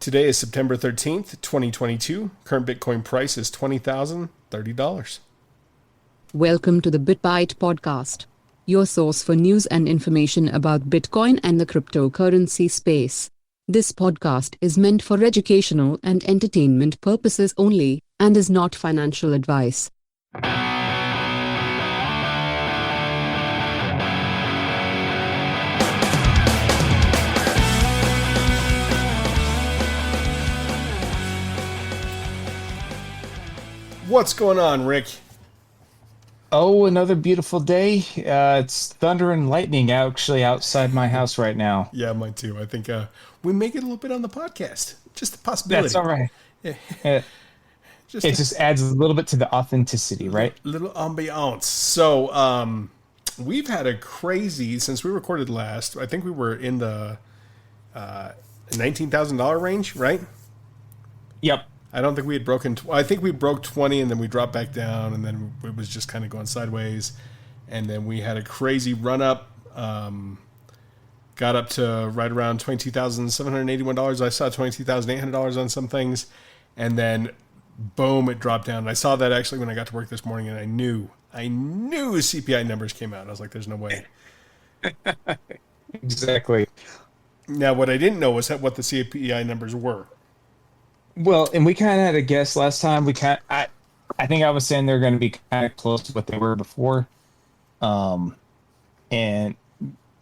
Today is September 13th, 2022. Current Bitcoin price is $20,030. Welcome to the BitBite podcast, your source for news and information about Bitcoin and the cryptocurrency space. This podcast is meant for educational and entertainment purposes only and is not financial advice. What's going on, Rick? Oh, another beautiful day. It's thunder and lightning actually outside my house right now. Yeah, mine too. I think we make it a little bit on the podcast. Just a possibility. That's all right. Yeah. It just adds a little bit to the authenticity, right? Little ambiance. So, we've had a crazy, since we recorded last, I think we were in the $19,000 range, right? Yep. I don't think we had broken. I think we broke 20, and then we dropped back down, and then it was just kind of going sideways. And then we had a crazy run up. Got up to right around $22,781. I saw $22,800 on some things, and then boom, it dropped down. And I saw that actually when I got to work this morning, and I knew CPI numbers came out. I was like, "There's no way." Exactly. Now, what I didn't know was what the CPI numbers were. Well, and we kind of had a guess last time. I think I was saying they're going to be kind of close to what they were before, and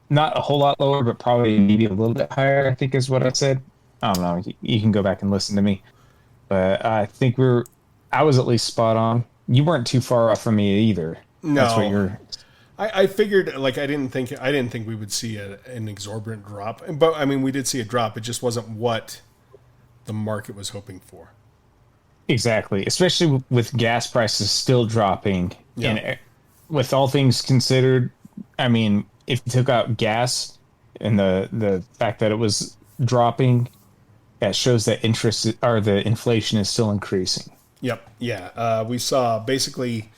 not a whole lot lower, but probably maybe a little bit higher, I think is what I said. I don't know. You can go back and listen to me, but I think I was at least spot on. You weren't too far off from me either. No, that's what you're. I figured, like, I didn't think we would see an exorbitant drop, but I mean, we did see a drop. It just wasn't what the market was hoping for. Exactly, especially with gas prices still dropping. Yeah. And with all things considered, I mean, if you took out gas and the fact that it was dropping, that shows that the inflation is still increasing. Yep. Yeah. We saw basically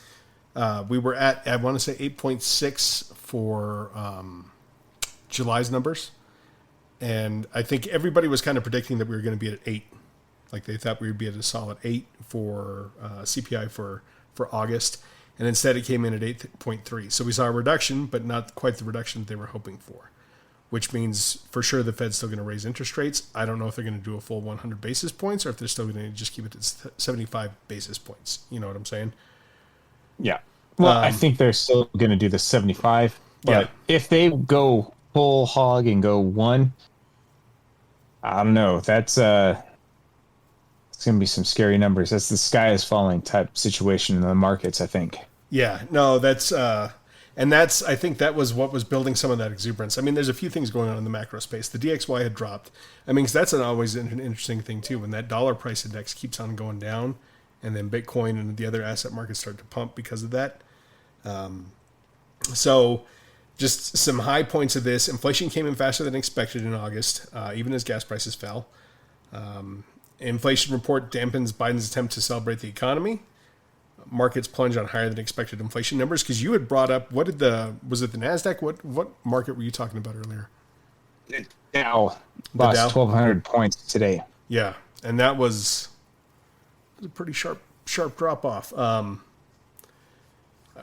we were at, I want to say 8.6 for July's numbers. And I think everybody was kind of predicting that we were going to be at 8. Like they thought we would be at a solid 8 for CPI for August. And instead it came in at 8.3. So we saw a reduction, but not quite the reduction that they were hoping for, which means for sure the Fed's still going to raise interest rates. I don't know if they're going to do a full 100 basis points or if they're still going to just keep it at 75 basis points. You know what I'm saying? Yeah. Well, I think they're still going to do the 75. But if they go full hog and go 1, I don't know. It's going to be some scary numbers. That's the sky is falling type situation in the markets, I think. Yeah, no, I think that was what was building some of that exuberance. I mean, there's a few things going on in the macro space. The DXY had dropped. I mean, 'cause that's always an interesting thing too. When that dollar price index keeps on going down, and then Bitcoin and the other asset markets start to pump because of that. So just some high points of this. Inflation came in faster than expected in August, even as gas prices fell. Inflation report dampens Biden's attempt to celebrate the economy. Markets plunge on higher than expected inflation numbers. Because you had brought up, was it the NASDAQ? What market were you talking about earlier? Dow lost 1,200 points today. Yeah, and that was a pretty sharp drop off.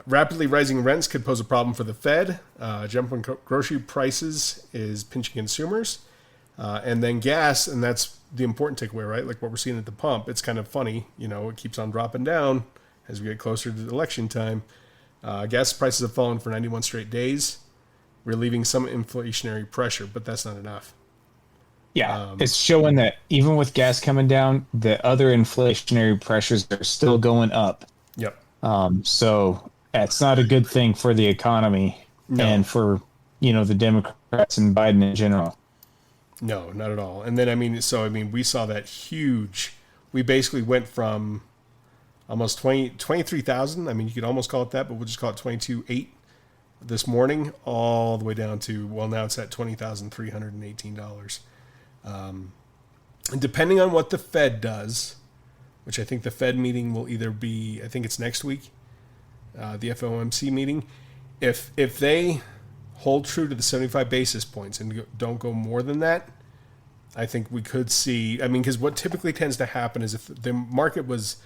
Rapidly rising rents could pose a problem for the Fed. Jump in grocery prices is pinching consumers. And then gas, and that's the important takeaway, right? Like what we're seeing at the pump. It's kind of funny, it keeps on dropping down as we get closer to the election time. Gas prices have fallen for 91 straight days, relieving some inflationary pressure, but that's not enough. Yeah, it's showing that even with gas coming down, the other inflationary pressures are still going up. Yep. So that's not a good thing for the economy and for, the Democrats and Biden in general. No, not at all. And then, we saw that huge, we basically went from almost 23,000. I mean, you could almost call it that, but we'll just call it 22.8 this morning, all the way down to, well, now it's at $20,318. And depending on what the Fed does, which I think the Fed meeting will either be, I think it's next week, the FOMC meeting. If they hold true to the 75 basis points and don't go more than that, I think we could see, I mean, because what typically tends to happen is if the market was,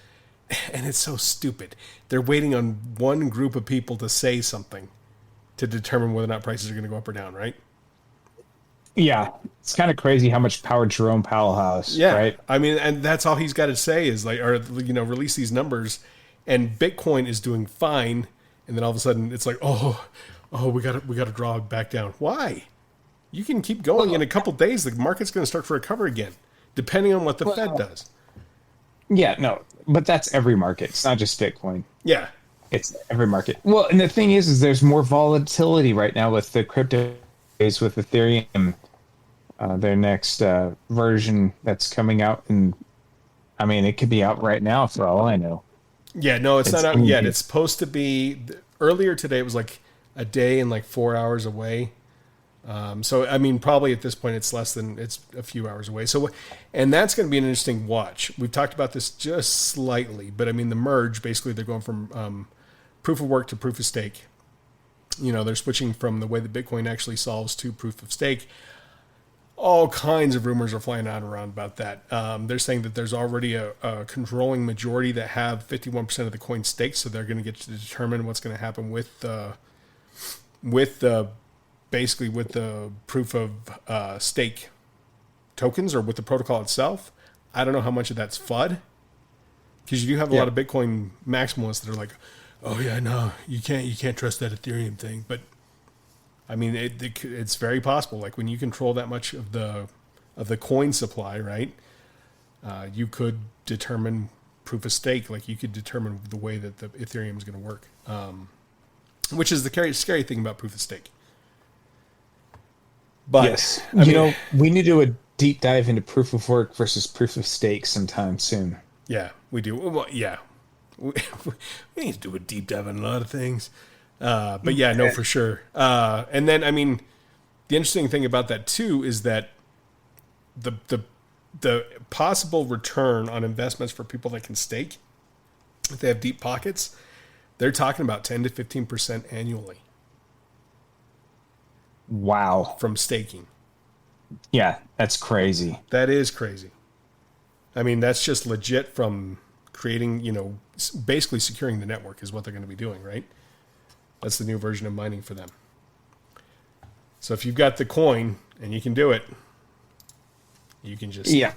and it's so stupid, they're waiting on one group of people to say something to determine whether or not prices are going to go up or down, right? Yeah, it's kind of crazy how much power Jerome Powell has, Yeah. right? I mean, and that's all he's got to say is like, or, release these numbers, and Bitcoin is doing fine. And then all of a sudden it's like, we got to draw back down. Why? You can keep going. In a couple days, the market's going to start to recover again, depending on what the Fed does. Yeah, no, but that's every market. It's not just Bitcoin. Yeah. It's every market. Well, and the thing is there's more volatility right now with the crypto space, with Ethereum, their next version that's coming out. And I mean, it could be out right now for all I know. Yeah, no, it's not out yet. It's supposed to be earlier today. It was like a day and like 4 hours away. So, I mean, probably at this point, it's a few hours away. So, and that's going to be an interesting watch. We've talked about this just slightly, but I mean, the merge, basically they're going from proof of work to proof of stake. They're switching from the way that Bitcoin actually solves to proof of stake. All kinds of rumors are flying out around about that. They're saying that there's already a controlling majority that have 51% of the coin staked. So they're going to get to determine what's going to happen with the proof of stake tokens or with the protocol itself. I don't know how much of that's FUD, because you do have a lot of Bitcoin maximalists that are like, oh yeah, no, you can't trust that Ethereum thing. But I mean, it's very possible. Like when you control that much of the coin supply, right? You could determine proof of stake. Like you could determine the way that the Ethereum is going to work, which is the scary thing about proof of stake. But yes, we need to do a deep dive into proof of work versus proof of stake sometime soon. Yeah, we do. Well, yeah, we need to do a deep dive on a lot of things. But yeah, no, for sure. And then, I mean, the interesting thing about that too is that the possible return on investments for people that can stake, if they have deep pockets, they're talking about 10 to 15% annually. Wow. From staking. Yeah, that's crazy. That is crazy. I mean, that's just legit from creating, basically securing the network is what they're going to be doing, right? That's the new version of mining for them. So if you've got the coin and you can do it, you can just... Yeah.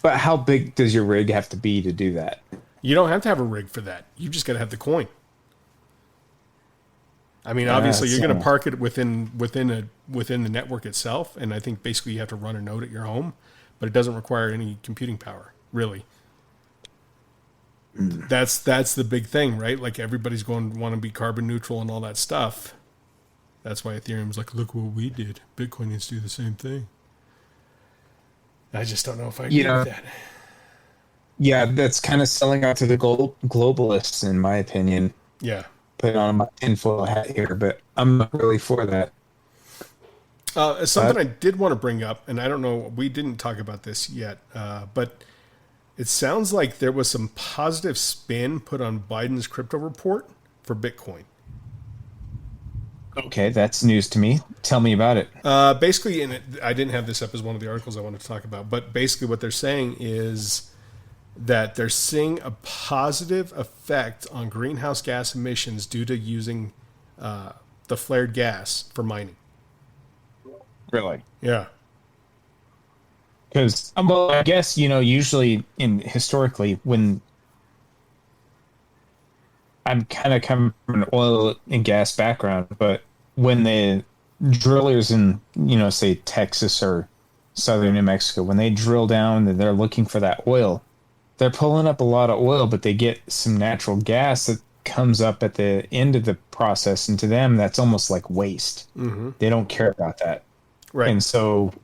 But how big does your rig have to be to do that? You don't have to have a rig for that. You just got to have the coin. I mean, obviously, you're going to park it within the network itself, and I think basically you have to run a node at your home, but it doesn't require any computing power, really. That's the big thing, right? Like everybody's going to want to be carbon neutral and all that stuff. That's why Ethereum's like, look what we did. Bitcoin needs to do the same thing. I just don't know if I agree with that. Yeah, that's kind of selling out to the globalists, in my opinion. Yeah. Put on my tinfoil hat here, but I'm not really for that. Something I did want to bring up, and I don't know, we didn't talk about this yet, but it sounds like there was some positive spin put on Biden's crypto report for Bitcoin. Okay, that's news to me. Tell me about it. Basically, I didn't have this up as one of the articles I wanted to talk about, but basically what they're saying is that they're seeing a positive effect on greenhouse gas emissions due to using the flared gas for mining. Really? Yeah. Because, well, I guess, usually historically, when I'm kind of coming from an oil and gas background, but when the drillers in, say Texas or southern New Mexico, when they drill down and they're looking for that oil, they're pulling up a lot of oil, but they get some natural gas that comes up at the end of the process. And to them, that's almost like waste. Mm-hmm. They don't care about that. Right. And so,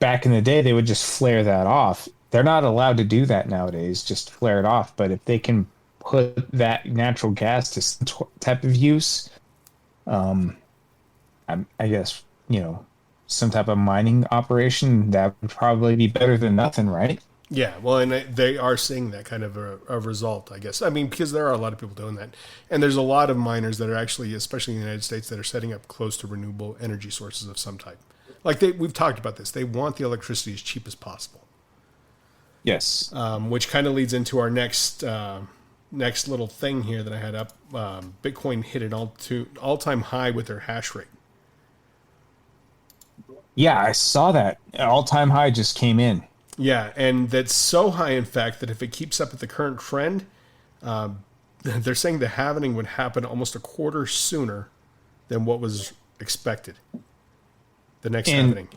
back in the day, they would just flare that off. They're not allowed to do that nowadays, just flare it off. But if they can put that natural gas to some type of use, I guess, some type of mining operation, that would probably be better than nothing, right? Yeah, well, and they are seeing that kind of a result, I guess. I mean, because there are a lot of people doing that. And there's a lot of miners that are actually, especially in the United States, that are setting up close to renewable energy sources of some type. like we've talked about this. They want the electricity as cheap as possible. Yes. Which kind of leads into our next little thing here that I had up. Bitcoin hit an all-time high with their hash rate. Yeah, I saw that. An all-time high just came in. Yeah, and that's so high, in fact, that if it keeps up at the current trend, they're saying the halving would happen almost a quarter sooner than what was expected. The next halving.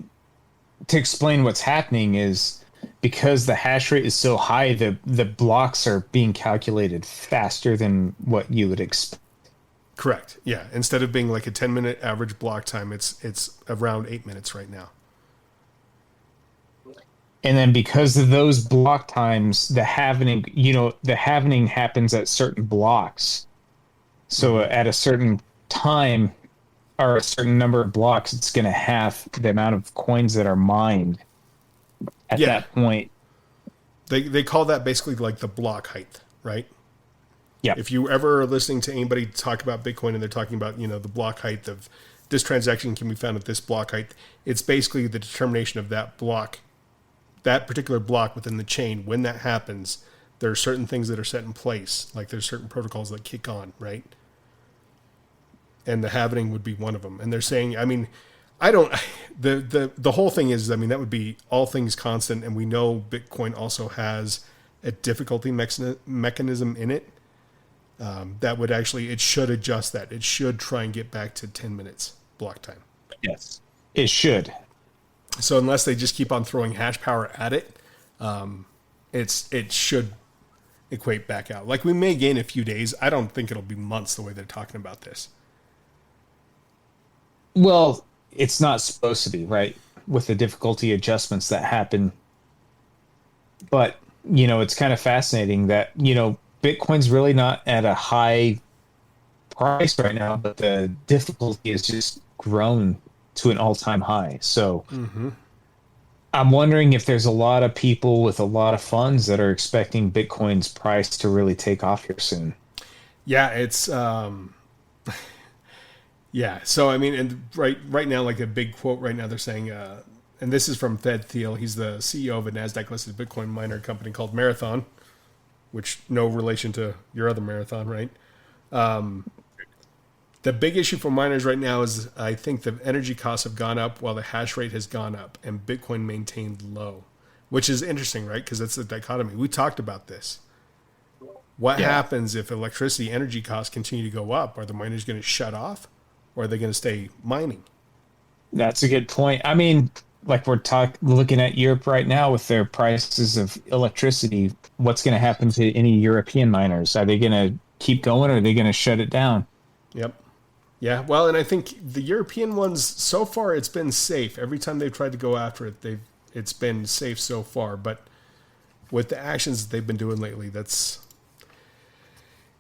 To explain what's happening is because the hash rate is so high, the blocks are being calculated faster than what you would expect. Correct. Yeah. Instead of being like a 10-minute average block time, it's around 8 minutes right now. And then because of those block times, the halving happens at certain blocks. So at a certain time or a certain number of blocks, it's going to have the amount of coins that are mined at that point. They call that basically like the block height, right? Yeah. If you ever are listening to anybody talk about Bitcoin and they're talking about, the block height of this transaction can be found at this block height, it's basically the determination of that block, that particular block within the chain. When that happens, there are certain things that are set in place. Like there's certain protocols that kick on, right? And the halving would be one of them. And they're saying, the whole thing is, that would be all things constant. And we know Bitcoin also has a difficulty mechanism in it. That would it should adjust that. It should try and get back to 10 minutes block time. Yes, it should. So unless they just keep on throwing hash power at it, it should equate back out. Like we may gain a few days. I don't think it'll be months the way they're talking about this. Well, it's not supposed to be, right? With the difficulty adjustments that happen. But, it's kind of fascinating that, Bitcoin's really not at a high price right now, but the difficulty has just grown to an all-time high. So I'm wondering if there's a lot of people with a lot of funds that are expecting Bitcoin's price to really take off here soon. Yeah, it's yeah. So and right now, like a big quote right now, they're saying, and this is from Fed Thiel. He's the CEO of a Nasdaq-listed Bitcoin miner company called Marathon, which no relation to your other Marathon, right? The big issue for miners right now is I think the energy costs have gone up while the hash rate has gone up and Bitcoin maintained low, which is interesting, right? Because that's the dichotomy. We talked about this. What happens if electricity energy costs continue to go up? Are the miners going to shut off or are they going to stay mining? That's a good point. Like we're looking at Europe right now with their prices of electricity. What's going to happen to any European miners? Are they going to keep going or are they going to shut it down? Yep. Yeah. Well, and I think the European ones, so far, it's been safe. Every time they've tried to go after it, it's been safe so far. But with the actions that they've been doing lately, it's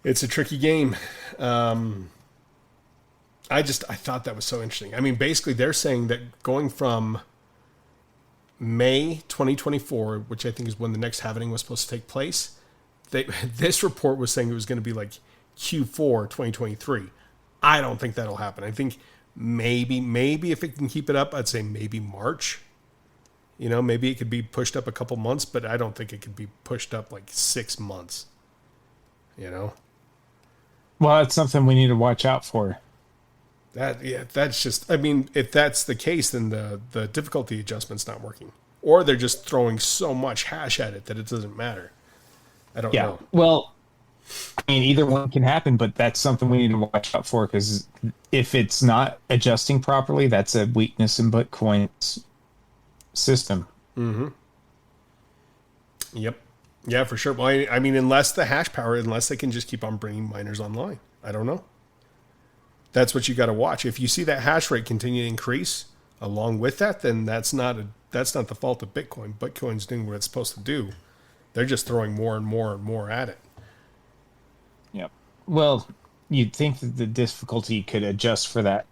a tricky game. I thought that was so interesting. Basically, they're saying that going from May 2024, which I think is when the next halving was supposed to take place, this report was saying it was going to be like Q4 2023. I don't think that'll happen. I think maybe if it can keep it up, I'd say maybe March. Maybe it could be pushed up a couple months, but I don't think it could be pushed up like 6 months. Well, that's something we need to watch out for. That's just, if that's the case, then the difficulty adjustment's not working. Or they're just throwing so much hash at it that it doesn't matter. I don't know. Well, either one can happen, but that's something we need to watch out for because if it's not adjusting properly, that's a weakness in Bitcoin's system. Mm-hmm. Yep. Yeah, for sure. Well, unless the hash power, unless they can just keep on bringing miners online. I don't know. That's what you got to watch. If you see that hash rate continue to increase along with that, then that's not the fault of Bitcoin. Bitcoin's doing what it's supposed to do. They're just throwing more and more and more at it. Yep. Well, you'd think that the difficulty could adjust for that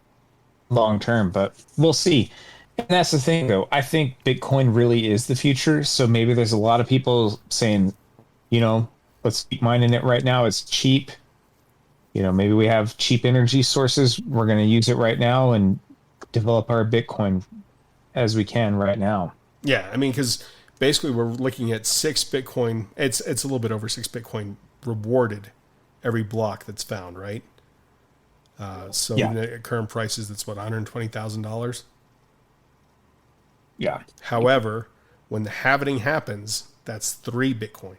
long term, but we'll see. And that's the thing, though. I think Bitcoin really is the future. So maybe there's a lot of people saying, let's keep mining it right now. It's cheap. Maybe we have cheap energy sources. We're going to use it right now and develop our Bitcoin as we can right now. Yeah, I mean, because basically we're looking at 6 Bitcoin. It's a little bit over 6 Bitcoin rewarded every block that's found, right? So Yeah. even at current prices, that's what, $120,000. Yeah. However, when the halvening happens, that's 3 Bitcoin.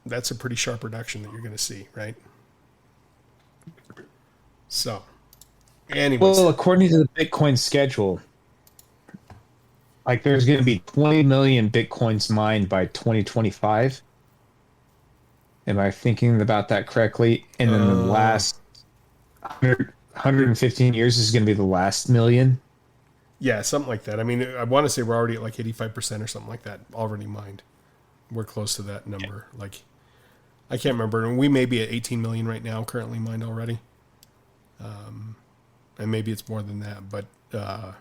That's a pretty sharp reduction that you're going to see, right? So, anyways, Well, according to the Bitcoin schedule, like there's going to be 20 million Bitcoins mined by 2025. Am I thinking about that correctly? And then the last 115 years is going to be the last million. yeah, something like that. I mean, I want to say we're already at like 85% or something like that already mined. We're close to that number. Like, I can't remember. And we may be at 18 million right now, currently mined already. And maybe it's more than that. But, I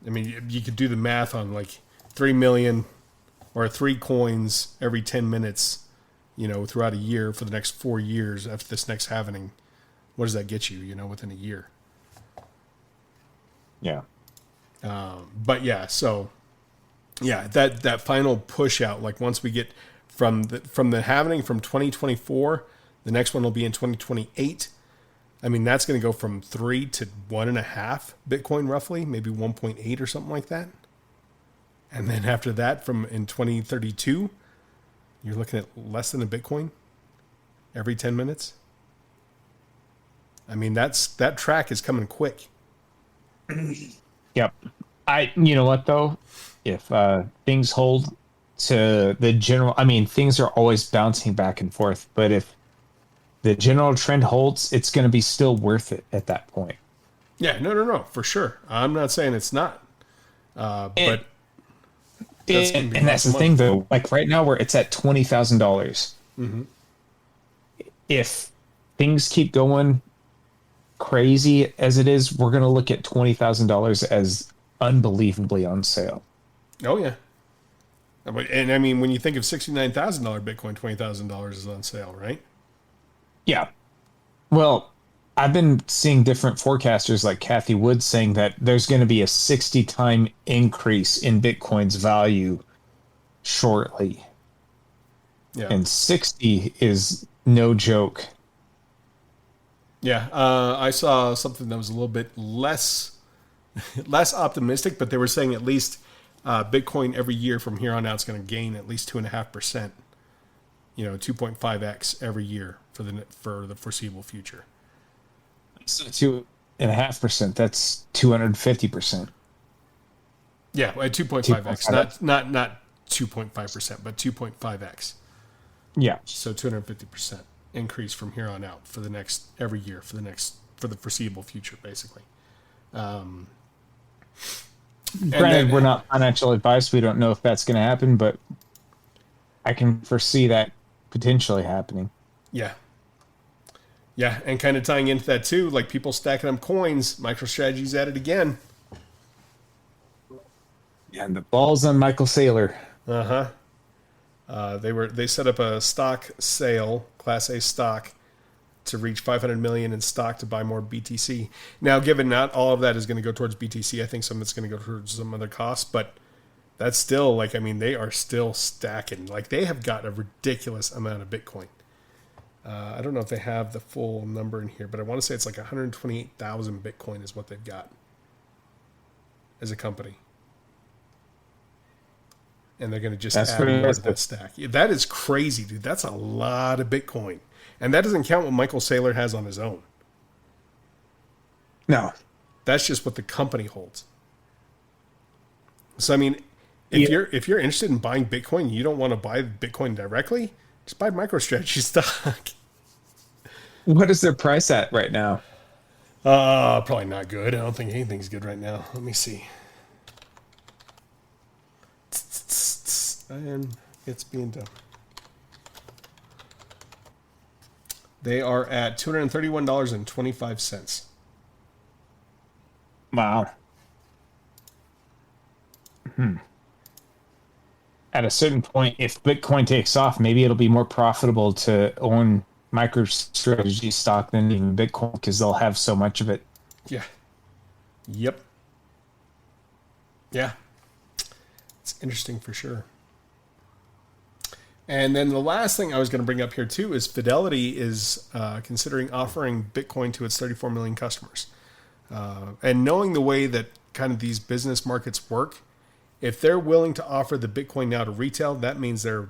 mean, you could do the math on like 3 million or 3 coins every 10 minutes, throughout a year for the next 4 years after this next halvening. What does that get you, within a year? Yeah. But yeah, so yeah, that final push out, like once we get from the halvening from 2024, the next one will be in 2028. I mean, that's going to go from 3 to 1.5 Bitcoin roughly, maybe 1.8 or something like that. And then after that, from in 2032, you're looking at less than a Bitcoin every 10 minutes. I mean, that track is coming quick. Yep. You know what though? If things hold to the general, I mean, things are always bouncing back and forth, but if the general trend holds, it's going to be still worth it at that point. Yeah, no, for sure. I'm not saying it's not, but and that's the thing though. Like right now, where it's at $20,000. Mm-hmm. If things keep going crazy as it is, we're going to look at $20,000 as unbelievably on sale. Oh yeah, and I mean when you think of $69,000 Bitcoin, $20,000 is on sale, right? Yeah. Well, I've been seeing different forecasters like Kathy Wood saying that there's going to be a 60-time increase in Bitcoin's value shortly. Yeah. And 60 is no joke. Yeah. I saw something that was a little bit less optimistic, but they were saying at least Bitcoin every year from here on out is going to gain at least 2.5%. 2.5x every year for the foreseeable future. So 2.5%. That's 250%. Yeah, at 2.5x, not 2.5%, but 2.5x. Yeah. So 250% increase from here on out for the next every year for the foreseeable future, basically. Granted, we're not financial advice. We don't know if that's going to happen, but I can foresee that potentially happening. Yeah. Yeah, and kind of tying into that too, like people stacking up coins, MicroStrategy's at it again. Yeah, and the ball's on Michael Saylor. They set up a stock sale, Class A stock, to reach 500 million in stock to buy more BTC. Now, given not all of that is going to go towards BTC, I think some of it's going to go towards some other costs, but that's still they are still stacking. Like they have got a ridiculous amount of Bitcoin. I don't know if they have the full number in here, but I want to say it's like 128,000 Bitcoin is what they've got as a company. And they're going to just add more to that stack. That is crazy, dude. That's a lot of Bitcoin. And that doesn't count what Michael Saylor has on his own. No. That's just what the company holds. So, I mean, if you're interested in buying Bitcoin, you don't want to buy Bitcoin directly, just buy MicroStrategy stock. What is their price at right now? Probably not good. I don't think anything's good right now. Let me see. And it's being done. They are at $231.25. Wow. At a certain point, if Bitcoin takes off, maybe it'll be more profitable to own MicroStrategy stock than even Bitcoin because they'll have so much of it. Yeah. Yep. Yeah. It's interesting for sure. And then the last thing I was going to bring up here too is Fidelity is considering offering Bitcoin to its 34 million customers. And knowing the way that kind of these business markets work, if they're willing to offer the Bitcoin now to retail, that means their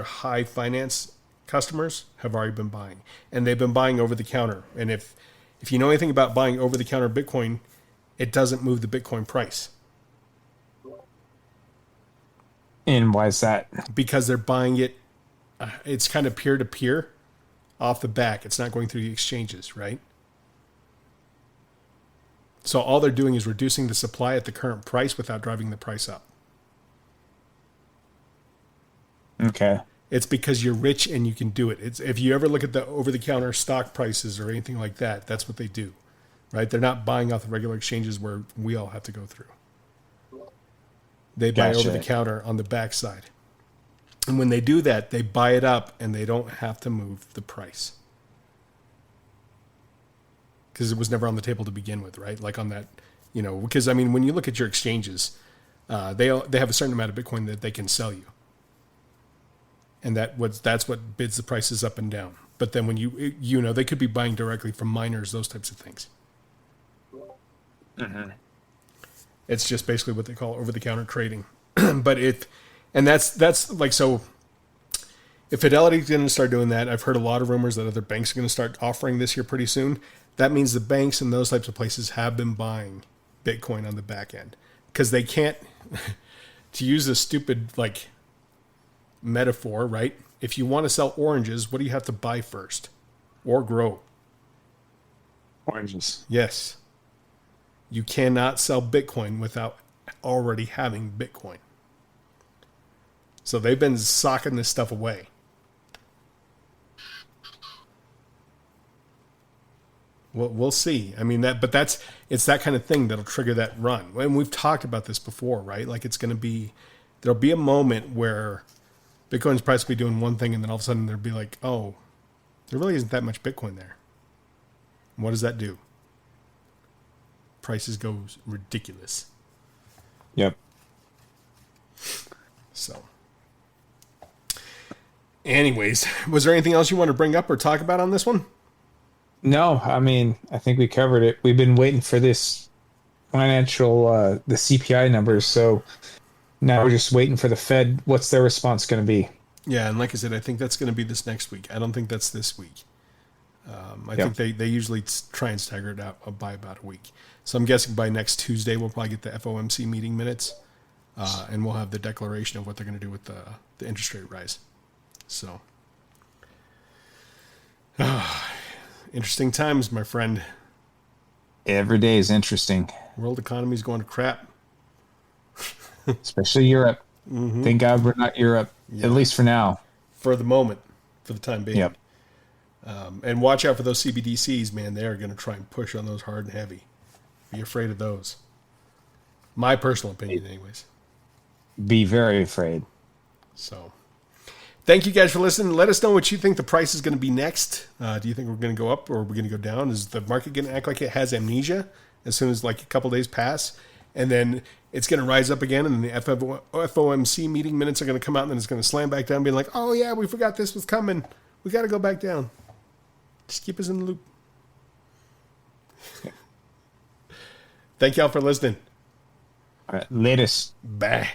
high finance customers have already been buying, and they've been buying over the counter. And if you know anything about buying over the counter Bitcoin, it doesn't move the Bitcoin price. And why is that? Because they're buying it. It's kind of peer to peer off the back. It's not going through the exchanges, right? So all they're doing is reducing the supply at the current price without driving the price up. Okay. It's because you're rich and you can do it. It's if you ever look at the over-the-counter stock prices or anything like that, that's what they do, right? They're not buying off the regular exchanges where we all have to go through. They buy over the counter on the backside. And when they do that, they buy it up and they don't have to move the price. Because it was never on the table to begin with, right? Like on that, because I mean, when you look at your exchanges, they have a certain amount of Bitcoin that they can sell you. And that's what bids the prices up and down. But then when they could be buying directly from miners, those types of things. Mm-hmm. It's just basically what they call over-the-counter trading. That's like, so if Fidelity's going to start doing that, I've heard a lot of rumors that other banks are going to start offering this here pretty soon. That means the banks and those types of places have been buying Bitcoin on the back end. Because they can't, to use a stupid, metaphor, right? If you want to sell oranges, what do you have to buy first? Or grow? Oranges. Yes. You cannot sell Bitcoin without already having Bitcoin. So they've been socking this stuff away. We'll see. I mean, it's that kind of thing that'll trigger that run. And we've talked about this before, right? Like there'll be a moment where Bitcoin's price will be doing one thing, and then all of a sudden there'll be like, oh, there really isn't that much Bitcoin there. And what does that do? Prices go ridiculous. Yep. So, anyways, was there anything else you want to bring up or talk about on this one? No, I mean, I think we covered it. We've been waiting for this the CPI numbers, so now we're just waiting for the Fed. What's their response going to be? Yeah, and like I said, I think that's going to be this next week. I don't think that's this week. I think they usually try and stagger it out by about a week. So I'm guessing by next Tuesday we'll probably get the FOMC meeting minutes, and we'll have the declaration of what they're going to do with the interest rate rise. So, interesting times, my friend. Every day is interesting. World economy's going to crap. Especially Europe. Mm-hmm. Thank God we're not Europe, at least for now. For the moment, for the time being. Yep. And watch out for those CBDCs, man. They are going to try and push on those hard and heavy. Be afraid of those. My personal opinion, anyways. Be very afraid. So, thank you guys for listening. Let us know what you think the price is going to be next. Do you think we're going to go up or we're going to go down? Is the market going to act like it has amnesia as soon as a couple days pass? And then it's going to rise up again, and then the FOMC meeting minutes are going to come out, and then it's going to slam back down, being like, oh, yeah, we forgot this was coming. We got to go back down. Just keep us in the loop. Thank y'all for listening. All right, latest. Bye.